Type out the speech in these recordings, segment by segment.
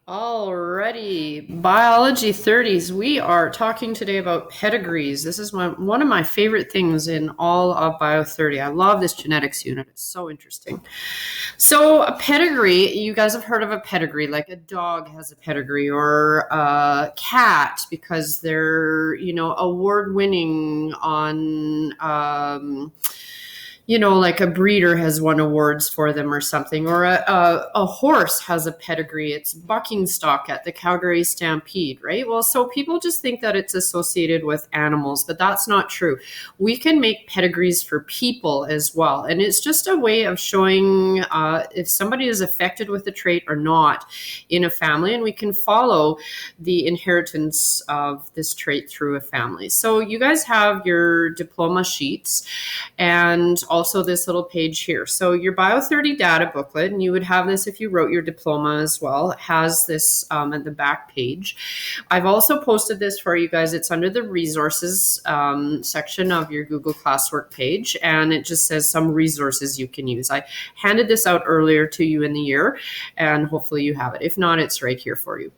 Alrighty, Biology 30s. We are talking today about pedigrees. This is one of my favorite things in all of Bio 30. I love this genetics unit. It's so interesting. So, a pedigree, you guys have heard of a pedigree, like a dog has a pedigree or a cat because they're, award winning on. Like a breeder has won awards for them or something, or a horse has a pedigree. It's bucking stock at the Calgary Stampede, right? Well, so people just think that it's associated with animals, but that's not true. We can make pedigrees for people as well. And it's just a way of showing if somebody is affected with a trait or not in a family, and we can follow the inheritance of this trait through a family. So you guys have your diploma sheets and also this little page here. So your Bio 30 data booklet, and you would have this if you wrote your diploma as well, has this at the back page. I've also posted this for you guys. It's under the resources section of your Google Classwork page, and it just says some resources you can use. I handed this out earlier to you in the year, and hopefully you have it. If not, it's right here for you.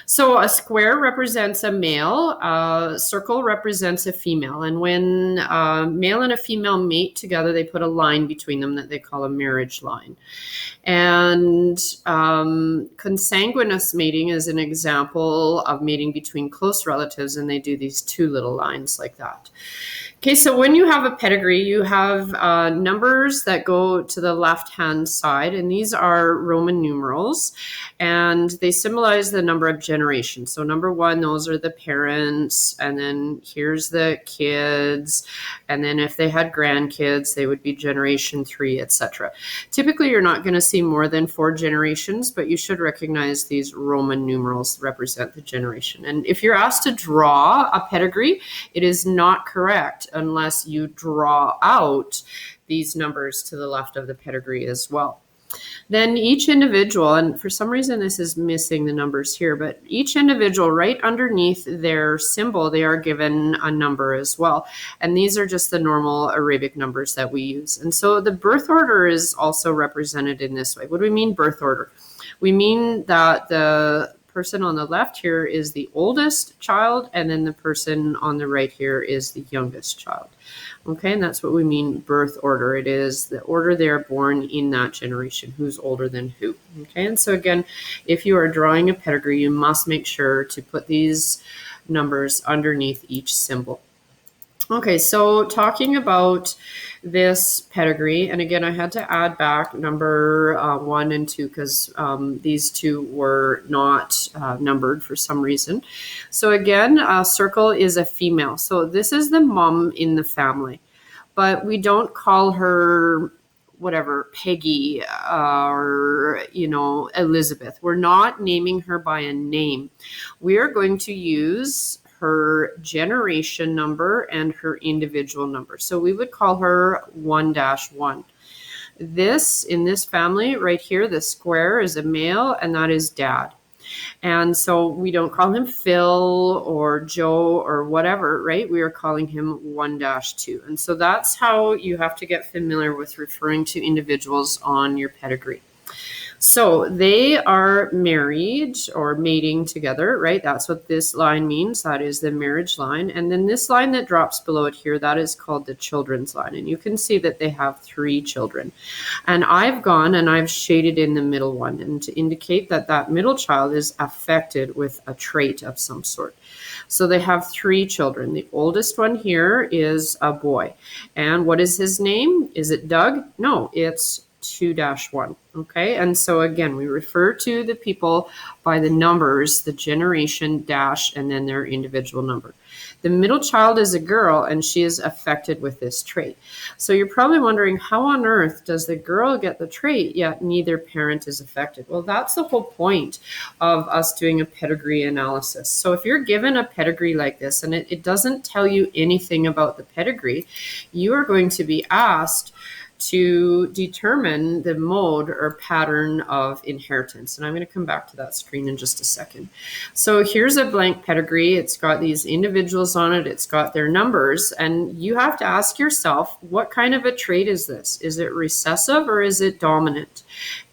So a square represents a male, a circle represents a female. And when a male and a female mate together, they put a line between them that they call a marriage line. And consanguineous mating is an example of mating between close relatives, and they do these two little lines like that. Okay, so when you have a pedigree, you have numbers that go to the left-hand side, and these are Roman numerals, and they symbolize the number of generations. So number one, those are the parents, and then here's the kids, and then if they had grandkids, they would be generation 3, etc. Typically, you're not going to see more than 4 generations, but you should recognize these Roman numerals represent the generation. And if you're asked to draw a pedigree, it is not correct unless you draw out these numbers to the left of the pedigree as well. Then each individual, and for some reason this is missing the numbers here, but each individual right underneath their symbol, they are given a number as well. And these are just the normal Arabic numbers that we use. And so the birth order is also represented in this way. What do we mean birth order? We mean that the person on the left here is the oldest child, and then the person on the right here is the youngest child. Okay, and that's what we mean birth order. It is the order they are born in that generation, who's older than who. Okay, and so again, if you are drawing a pedigree, you must make sure to put these numbers underneath each symbol. Okay, so talking about this pedigree, and again, I had to add back number 1 and 2 because these two were not numbered for some reason. So again, a circle is a female. So this is the mom in the family, but we don't call her whatever, Peggy or, Elizabeth. We're not naming her by a name. We are going to use her generation number and her individual number. So we would call her 1-1. This, in this family right here, the square is a male, and that is dad. And so we don't call him Phil or Joe or whatever, right? We are calling him 1-2. And so that's how you have to get familiar with referring to individuals on your pedigree. So they are married or mating together, right? That's what this line means. That is the marriage line. And then this line that drops below it here, that is called the children's line. And you can see that they have 3 children. And I've gone and I've shaded in the middle one, and to indicate that that middle child is affected with a trait of some sort. So they have 3 children. The oldest one here is a boy. And what is his name? Is it Doug? No, it's 2-1. Okay, and so again, we refer to the people by the numbers, the generation dash, and then their individual number. The middle child is a girl, and she is affected with this trait. So you're probably wondering, how on earth does the girl get the trait, yet neither parent is affected? Well, that's the whole point of us doing a pedigree analysis. So if you're given a pedigree like this, and it doesn't tell you anything about the pedigree, you are going to be asked to determine the mode or pattern of inheritance. And I'm going to come back to that screen in just a second. So here's a blank pedigree. It's got these individuals on it. It's got their numbers. And you have to ask yourself, what kind of a trait is this? Is it recessive or is it dominant?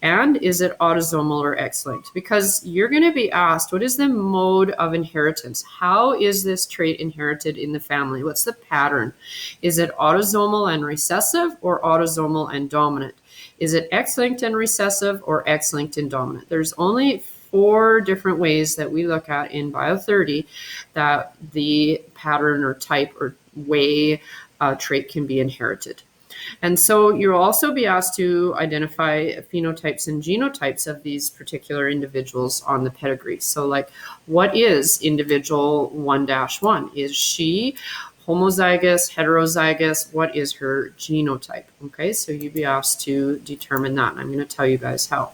And is it autosomal or X-linked? Because you're going to be asked, what is the mode of inheritance? How is this trait inherited in the family? What's the pattern? Is it autosomal and recessive or autosomal and dominant? Is it X-linked and recessive or X-linked and dominant? There's only 4 different ways that we look at in Bio 30 that the pattern or type or way trait can be inherited. And so you'll also be asked to identify phenotypes and genotypes of these particular individuals on the pedigree. So like, what is individual 1-1? Is she homozygous, heterozygous? What is her genotype? Okay, so you'd be asked to determine that. And I'm going to tell you guys how.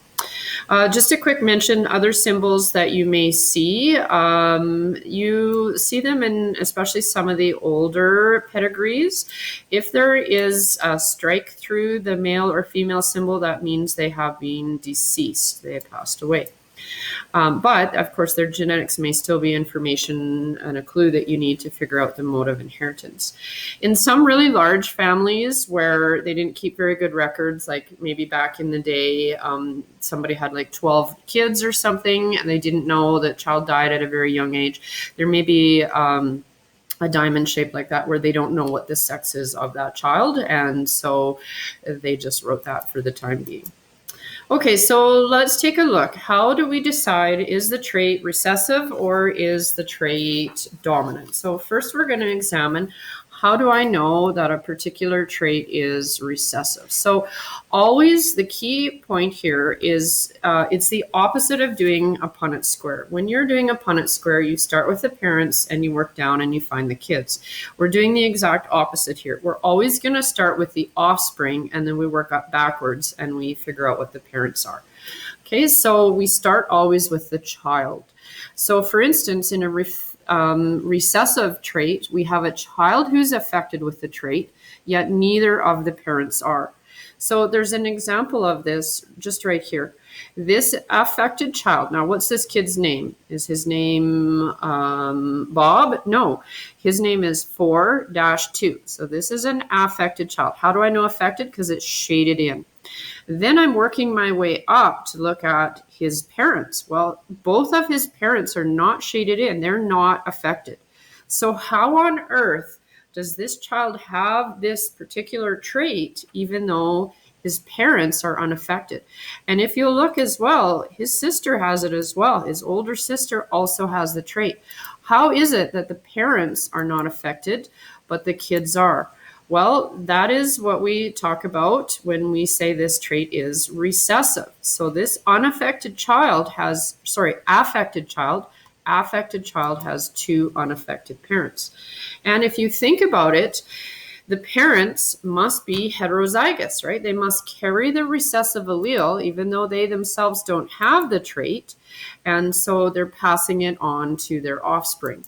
Just a quick mention, other symbols that you may see. You see them in especially some of the older pedigrees. If there is a strike through the male or female symbol, that means they have been deceased. They have passed away. But of course, their genetics may still be information and a clue that you need to figure out the mode of inheritance. In some really large families where they didn't keep very good records, like maybe back in the day, somebody had like 12 kids or something, and they didn't know that child died at a very young age. There may be a diamond shape like that where they don't know what the sex is of that child, and so they just wrote that for the time being. Okay, so let's take a look. How do we decide, is the trait recessive or is the trait dominant? So first we're going to examine, how do I know that a particular trait is recessive? So always the key point here is it's the opposite of doing a Punnett square. When you're doing a Punnett square, you start with the parents and you work down and you find the kids. We're doing the exact opposite here. We're always going to start with the offspring and then we work up backwards and we figure out what the parents are. Okay, so we start always with the child. So for instance, in a recessive trait, we have a child who's affected with the trait, yet neither of the parents are. So there's an example of this just right here. This affected child, now what's this kid's name? Is his name Bob? No, his name is 4-2. So this is an affected child. How do I know affected? Because it's shaded in. Then I'm working my way up to look at his parents. Well, both of his parents are not shaded in. They're not affected. So how on earth does this child have this particular trait even though his parents are unaffected? And if you look as well, his sister has it as well. His older sister also has the trait. How is it that the parents are not affected, but the kids are? Well, that is what we talk about when we say this trait is recessive. So this affected child has 2 unaffected parents. And if you think about it, the parents must be heterozygous, right? They must carry the recessive allele, even though they themselves don't have the trait. And so they're passing it on to their offspring.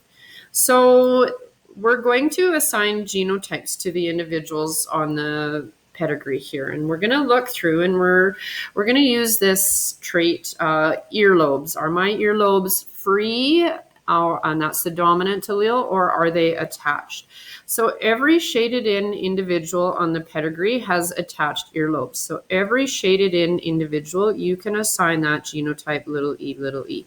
So we're going to assign genotypes to the individuals on the pedigree here. And we're going to look through and we're going to use this trait, earlobes. Are my earlobes free? And that's the dominant allele, or are they attached? So every shaded in individual on the pedigree has attached earlobes. So every shaded in individual, you can assign that genotype little e.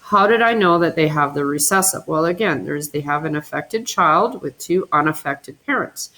How did I know that they have the recessive? Well, again, they have an affected child with 2 unaffected parents.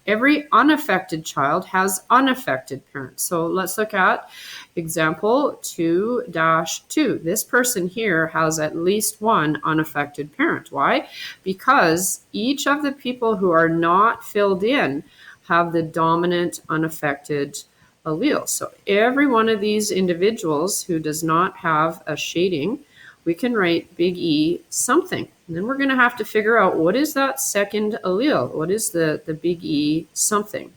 Every unaffected child has unaffected parents. So let's look at example 2-2. This person here has at least 1 unaffected parent. Why? Because each of the people who are not filled in have the dominant unaffected allele. So every one of these individuals who does not have a shading, we can write big E something. And then we're going to have to figure out, what is that second allele? What is the big E something?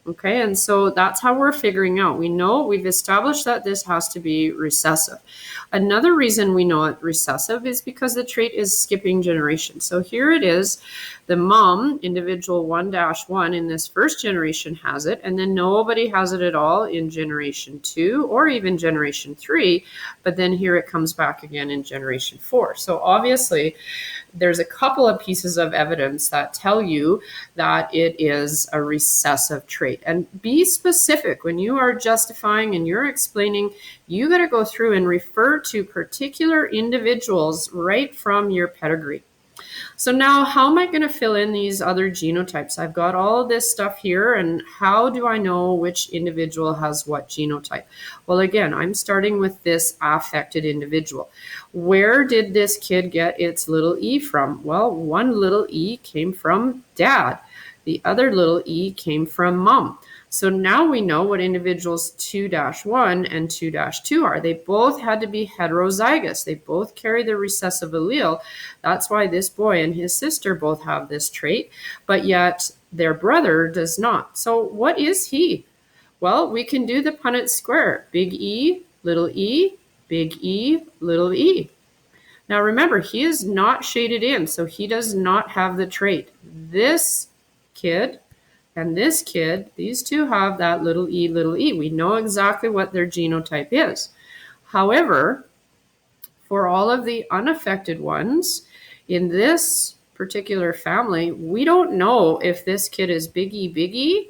Okay, and so that's how we're figuring out. We've established that this has to be recessive. Another reason we know it's recessive is because the trait is skipping generation. So here it is, the mom, individual 1-1 in this first generation has it, and then nobody has it at all in generation 2 or even generation 3, but then here it comes back again in generation 4. So obviously, there's a couple of pieces of evidence that tell you that it is a recessive trait. trait. And be specific. When you are justifying and you're explaining, you got to go through and refer to particular individuals right from your pedigree. So now how am I going to fill in these other genotypes? I've got all of this stuff here, and how do I know which individual has what genotype? Well, again, I'm starting with this affected individual. Where did this kid get its little e from? Well, one little e came from dad. The other little e came from mom. So now we know what individuals 2-1 and 2-2 are. They both had to be heterozygous. They both carry the recessive allele. That's why this boy and his sister both have this trait, but yet their brother does not. So what is he? Well, we can do the Punnett square. Big E, little e, big E, little e. Now remember, he is not shaded in, so he does not have the trait. This kid and this kid, these two have that little e, little e. We know exactly what their genotype is. However, for all of the unaffected ones in this particular family, we don't know if this kid is big E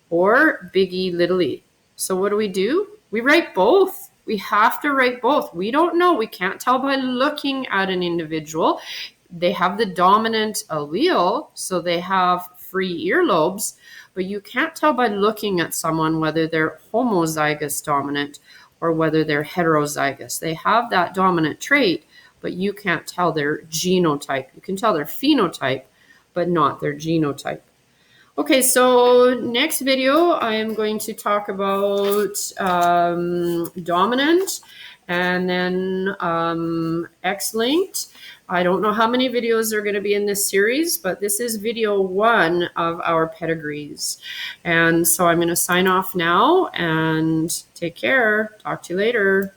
or big E, little e. So what do? We write both. We have to write both. We don't know. We can't tell by looking at an individual. They have the dominant allele, so they have free earlobes, but you can't tell by looking at someone whether they're homozygous dominant or whether they're heterozygous. They have that dominant trait, but you can't tell their genotype. You can tell their phenotype, but not their genotype. Okay, so next video, I am going to talk about dominant and then X-linked. I don't know how many videos are going to be in this series, but this is video 1 of our pedigrees. And so I'm going to sign off now and take care. Talk to you later.